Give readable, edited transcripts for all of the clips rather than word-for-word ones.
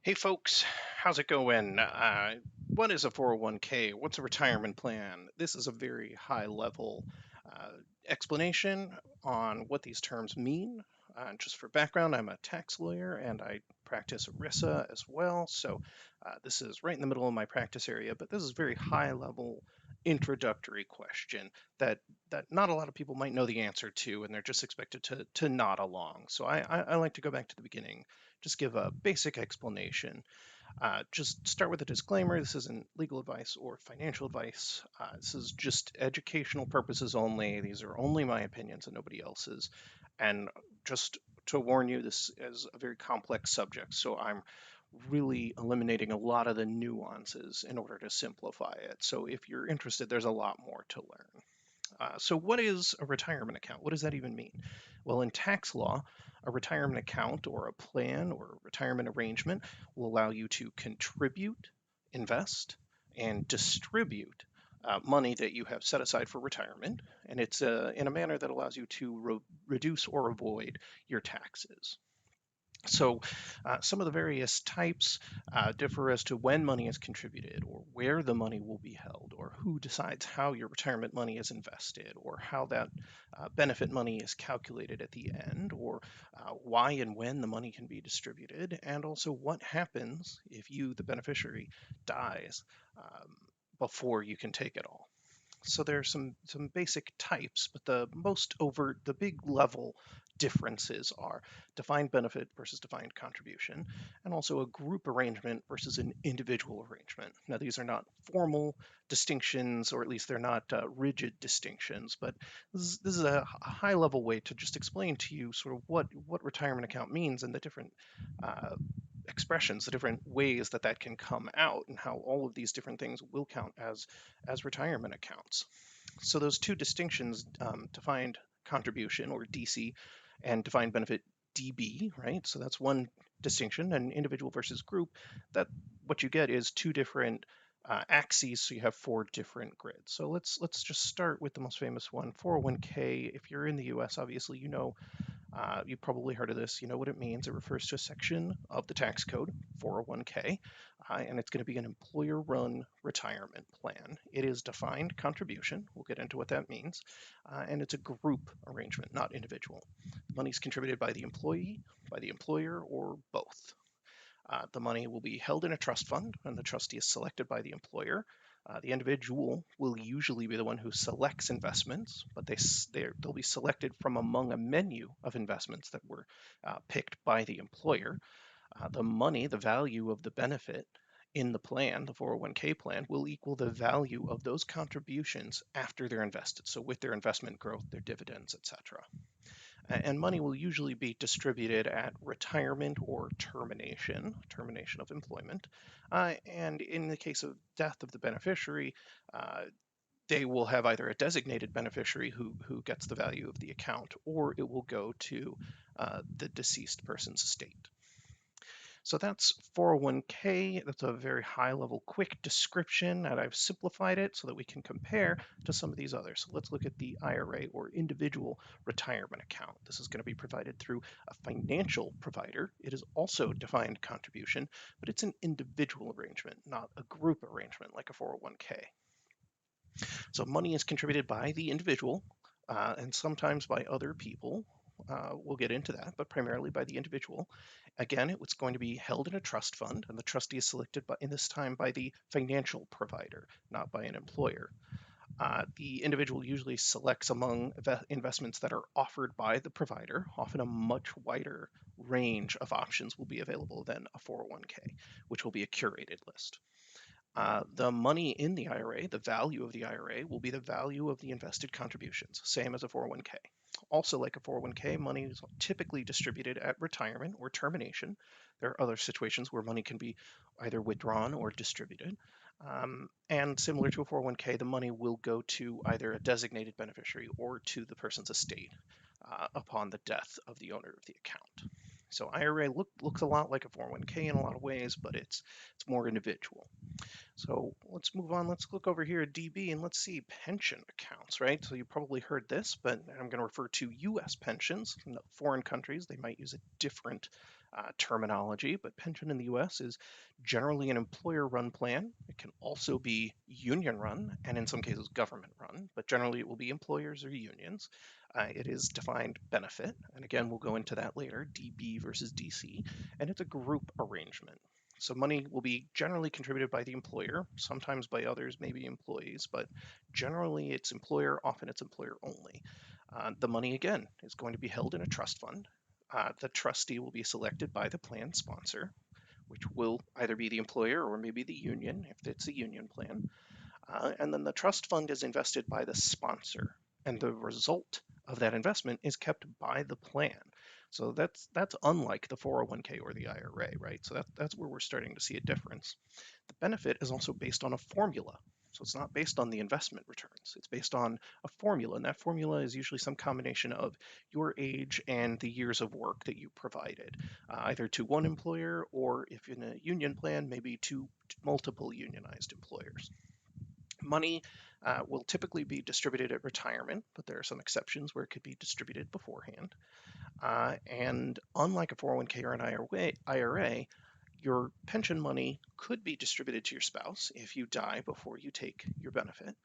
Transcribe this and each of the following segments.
Hey folks, how's it going? What is a 401k? What's a retirement plan? This is a very high level uh, explanation on what these terms mean. Just for background, I'm a tax lawyer and I practice ERISA as well. So this is right in the middle of my practice area, but this is a very high level introductory question that not a lot of people might know the answer to, and they're just expected to nod along. So I like to go back to the beginning, just give a basic explanation. Just start with a disclaimer. This isn't legal advice or financial advice. This is just educational purposes only. These are only my opinions and nobody else's. And just to warn you, this is a very complex subject, so I'm really eliminating a lot of the nuances in order to simplify it. So if you're interested, there's a lot more to learn. So what is a retirement account? What does that even mean? Well, in tax law, a retirement account or a plan or retirement arrangement will allow you to contribute, invest, and distribute money that you have set aside for retirement, and it's in a manner that allows you to reduce or avoid your taxes. So, some of the various types differ as to when money is contributed, or where the money will be held, or who decides how your retirement money is invested, or how that benefit money is calculated at the end, or why and when the money can be distributed, and also what happens if you, the beneficiary, dies before you can take it all. So there's some basic types, but the most overt, the big level differences are defined benefit versus defined contribution, and also a group arrangement versus an individual arrangement. Now, these are not formal distinctions, or at least they're not rigid distinctions, but this is a high level way to just explain to you sort of what retirement account means and the different uh, expressions, the different ways that that can come out, and how all of these different things will count as retirement accounts. So those two distinctions, defined contribution or DC and defined benefit DB, right? So that's one distinction, and individual versus group. That what you get is two different axes, so you have four different grids. So let's just start with the most famous one, 401k. If you're in the U.S., obviously you know you've probably heard of this. You know what it means. It refers to a section of the tax code, 401k, and it's going to be an employer run retirement plan. It is defined contribution. We'll get into what that means. And it's a group arrangement, not individual. The money is contributed by the employee, by the employer, or both. The money will be held in a trust fund, and the trustee is selected by the employer. The individual will usually be the one who selects investments, but they'll be selected from among a menu of investments that were picked by the employer. The money, the value of the benefit in the plan, the 401k plan, will equal the value of those contributions after they're invested. So with their investment growth, their dividends, etc. And money will usually be distributed at retirement or termination of employment. And in the case of death of the beneficiary, they will have either a designated beneficiary who gets the value of the account, or it will go to the deceased person's estate. So that's 401k. That's a very high level, quick description, and I've simplified it so that we can compare to some of these others. So let's look at the IRA or individual retirement account. This is going to be provided through a financial provider. It is also defined contribution, but it's an individual arrangement, not a group arrangement like a 401k. So money is contributed by the individual and sometimes by other people. We'll get into that, but primarily by the individual. Again, it's going to be held in a trust fund, and the trustee is selected by, in this time, by the financial provider, not by an employer. The individual usually selects among investments that are offered by the provider. Often a much wider range of options will be available than a 401k, which will be a curated list. The money in the IRA, the value of the IRA, will be the value of the invested contributions, same as a 401k. Also, like a 401k, money is typically distributed at retirement or termination. There are other situations where money can be either withdrawn or distributed. And similar to a 401k, the money will go to either a designated beneficiary or to the person's estate upon the death of the owner of the account. So IRA looks a lot like a 401k in a lot of ways, but it's more individual. So let's move on. Let's look over here at DB and let's see pension accounts, right? So you probably heard this, but I'm going to refer to U.S. pensions. In foreign countries, they might use a different terminology, but pension in the U.S. is generally an employer-run plan. It can also be union-run, and in some cases government-run, but generally it will be employers or unions. It is defined benefit, and again, we'll go into that later, DB versus DC, and it's a group arrangement. So money will be generally contributed by the employer, sometimes by others, maybe employees, but generally it's employer, often it's employer only. The money, again, is going to be held in a trust fund. The trustee will be selected by the plan sponsor, which will either be the employer or maybe the union, if it's a union plan. And then the trust fund is invested by the sponsor, and the result of that investment is kept by the plan. So that's unlike the 401k or the IRA, right? So that's where we're starting to see a difference. The benefit is also based on a formula. So it's not based on the investment returns. It's based on a formula, and that formula is usually some combination of your age and the years of work that you provided, either to one employer or, if in a union plan, maybe to multiple unionized employers. Money will typically be distributed at retirement, but there are some exceptions where it could be distributed beforehand. And unlike a 401k or an IRA, your pension money could be distributed to your spouse if you die before you take your benefit.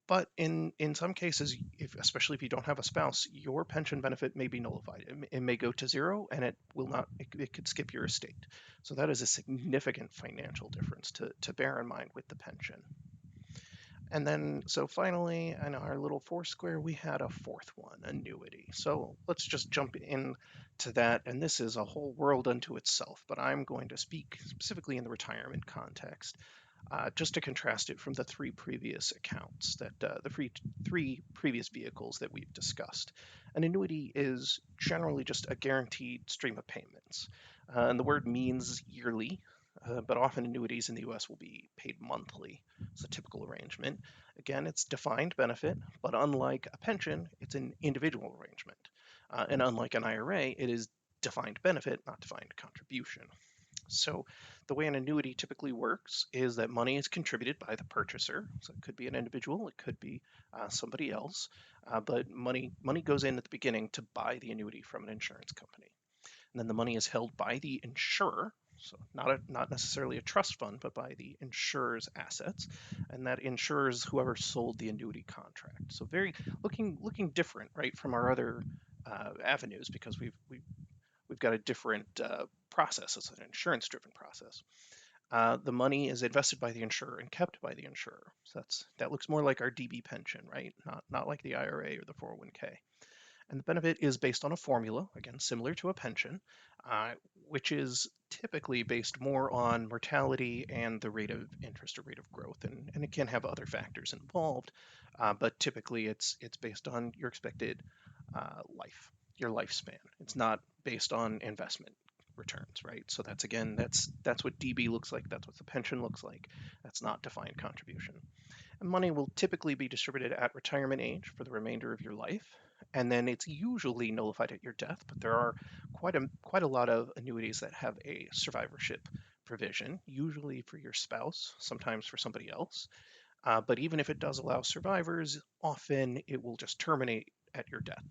But in some cases, especially if you don't have a spouse, your pension benefit may be nullified. It may go to zero, and it will not. It could skip your estate. So that is a significant financial difference to bear in mind with the pension. And then, so finally, in our little four square, we had a fourth one, annuity. So let's just jump in to that. And this is a whole world unto itself, but I'm going to speak specifically in the retirement context, just to contrast it from the three previous accounts three previous vehicles that we've discussed. An annuity is generally just a guaranteed stream of payments. And the word means yearly, but often annuities in the US will be paid monthly. It's a typical arrangement. Again, it's defined benefit, but unlike a pension, it's an individual arrangement. And unlike an IRA, it is defined benefit, not defined contribution. So the way an annuity typically works is that money is contributed by the purchaser. So it could be an individual, it could be somebody else, but money goes in at the beginning to buy the annuity from an insurance company. And then the money is held by the insurer, so not necessarily a trust fund, but by the insurer's assets, and that insures whoever sold the annuity contract. So very looking different, right, from our other avenues, because we've got a different process. It's an insurance-driven process. The money is invested by the insurer and kept by the insurer. So that looks more like our DB pension, right? Not like the IRA or the 401k. And the benefit is based on a formula, again, similar to a pension, which is typically based more on mortality and the rate of interest or rate of growth. And it can have other factors involved, but typically it's based on your expected life, your lifespan. It's not based on investment returns, right? So that's what DB looks like. That's what the pension looks like. That's not defined contribution. And money will typically be distributed at retirement age for the remainder of your life, and then it's usually nullified at your death. But there are quite a lot of annuities that have a survivorship provision, usually for your spouse, sometimes for somebody else. But even if it does allow survivors, often it will just terminate at your death.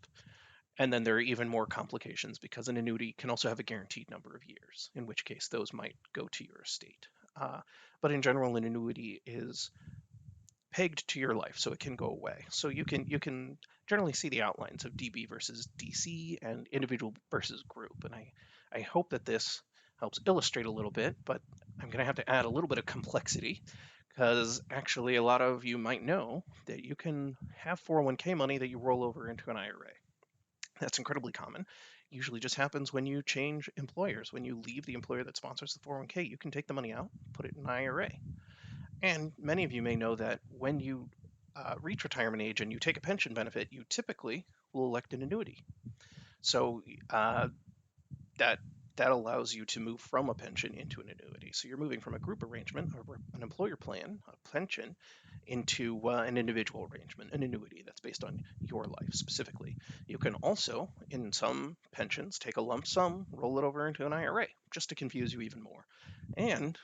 And then there are even more complications because an annuity can also have a guaranteed number of years, in which case those might go to your estate. But in general, an annuity is pegged to your life, so it can go away. So you can generally see the outlines of DB versus DC and individual versus group. And I hope that this helps illustrate a little bit, but I'm going to have to add a little bit of complexity because actually a lot of you might know that you can have 401k money that you roll over into an IRA. That's incredibly common. Usually just happens when you change employers. When you leave the employer that sponsors the 401k, you can take the money out, put it in an IRA. And many of you may know that when you reach retirement age and you take a pension benefit, you typically will elect an annuity. So that that allows you to move from a pension into an annuity. So you're moving from a group arrangement, an employer plan, a pension, into an individual arrangement, an annuity that's based on your life specifically. You can also, in some pensions, take a lump sum, roll it over into an IRA, just to confuse you even more. And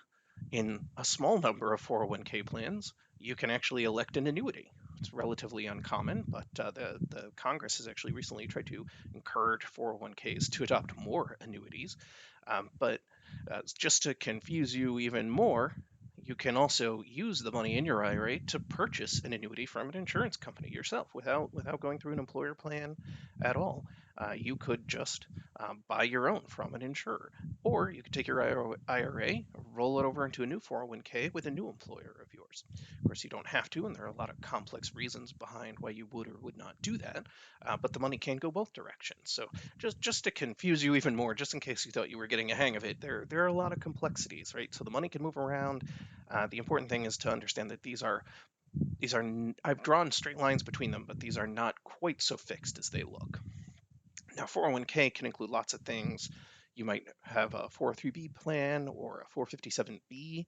in a small number of 401k plans, you can actually elect an annuity. It's relatively uncommon, but the Congress has actually recently tried to encourage 401ks to adopt more annuities. But just to confuse you even more, you can also use the money in your IRA to purchase an annuity from an insurance company yourself without going through an employer plan at all. You could just buy your own from an insurer, or you could take your IRA, roll it over into a new 401k with a new employer of yours. Of course, you don't have to, and there are a lot of complex reasons behind why you would or would not do that. But the money can go both directions. So just to confuse you even more, just in case you thought you were getting a hang of it, there are a lot of complexities, right? So the money can move around. The important thing is to understand that these are I've drawn straight lines between them, but these are not quite so fixed as they look. Now, 401k can include lots of things. You might have a 403b plan or a 457b.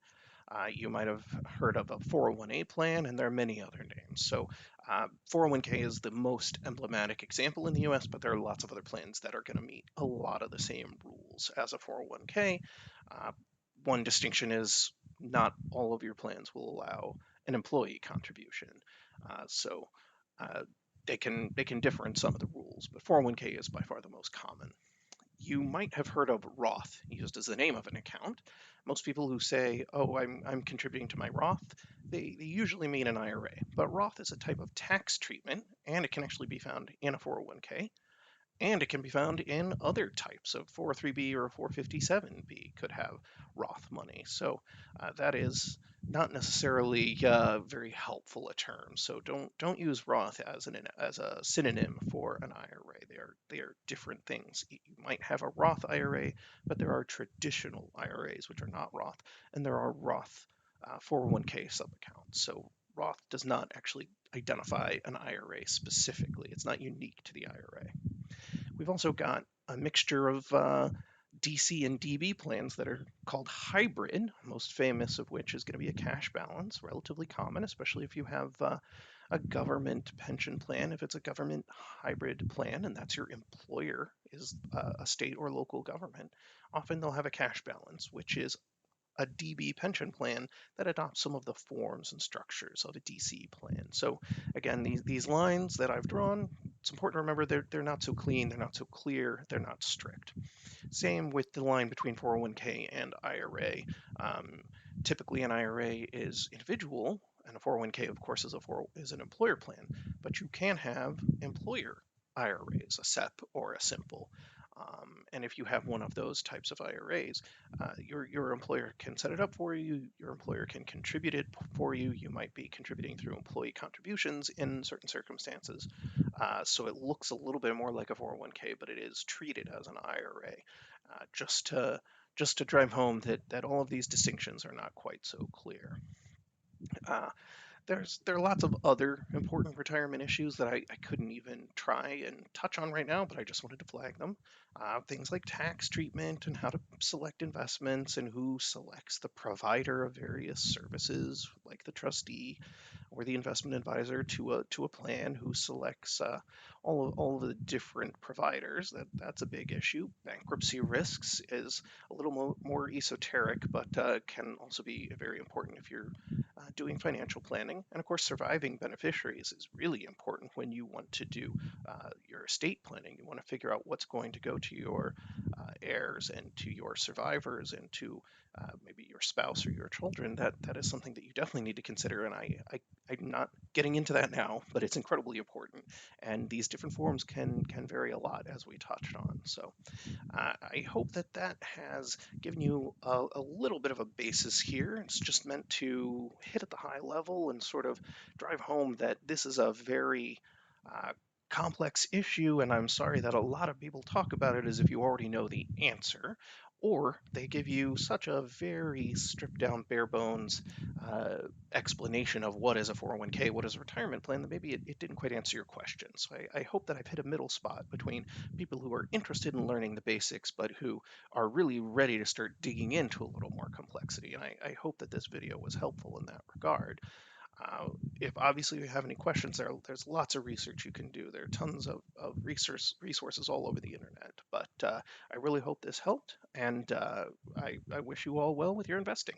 You might have heard of a 401a plan, and there are many other names. So, 401k is the most emblematic example in the US, but there are lots of other plans that are going to meet a lot of the same rules as a 401k. Uh, One distinction is not all of your plans will allow an employee contribution. So, uh, they can differ in some of the rules, but 401k is by far the most common. You might have heard of Roth used as the name of an account. Most people who say, "Oh, I'm contributing to my Roth," they usually mean an IRA. But Roth is a type of tax treatment, and it can actually be found in a 401k, and it can be found in other types of 403b or 457b could have Roth money. So that is not necessarily very helpful a term. So don't use Roth as a synonym for an IRA. They are different things. You might have a Roth IRA, but there are traditional IRAs which are not Roth, and there are Roth 401k subaccounts. So Roth does not actually identify an IRA specifically. It's not unique to the IRA. We've also got a mixture of DC and DB plans that are called hybrid, most famous of which is going to be a cash balance, relatively common, especially if you have a government pension plan. If it's a government hybrid plan and that's your employer is a state or local government, often they'll have a cash balance, which is a DB pension plan that adopts some of the forms and structures of a DC plan. So again, these lines that I've drawn, it's important to remember they're not so clean, they're not so clear, they're not strict. Same with the line between 401k and IRA. Um, Typically, an IRA is individual, and a 401k, of course, is an employer plan. But you can have employer IRAs, a SEP or a simple. And if you have one of those types of IRAs, your employer can set it up for you. Your employer can contribute it for you. You might be contributing through employee contributions in certain circumstances. So it looks a little bit more like a 401k, but it is treated as an IRA. Just to drive home that all of these distinctions are not quite so clear. Uh, there are lots of other important retirement issues that I couldn't even try and touch on right now, but I just wanted to flag them. Things like tax treatment and how to select investments and who selects the provider of various services, like the trustee or the investment advisor to a plan, who selects all of the different providers. That's a big issue. Bankruptcy risks is a little more esoteric, but can also be very important if you're doing financial planning. And of course, surviving beneficiaries is really important when you want to do your estate planning. You want to figure out what's going to go to your heirs and to your survivors and to maybe your spouse or your children. That is something that you definitely need to consider. And I'm not getting into that now, but it's incredibly important. And these different forms can vary a lot, as we touched on. So I hope that has given you a little bit of a basis here. It's just meant to hit at the high level and sort of drive home that this is a very uh, complex issue, and I'm sorry that a lot of people talk about it as if you already know the answer, or they give you such a very stripped down, bare bones uh, explanation of what is a 401k, what is a retirement plan, that maybe it didn't quite answer your question. So I hope that I've hit a middle spot between people who are interested in learning the basics, but who are really ready to start digging into a little more complexity. And I hope that this video was helpful in that regard. Uh, if obviously you have any questions, there's lots of research you can do. There are tons of resources all over the internet. But I really hope this helped, and I wish you all well with your investing.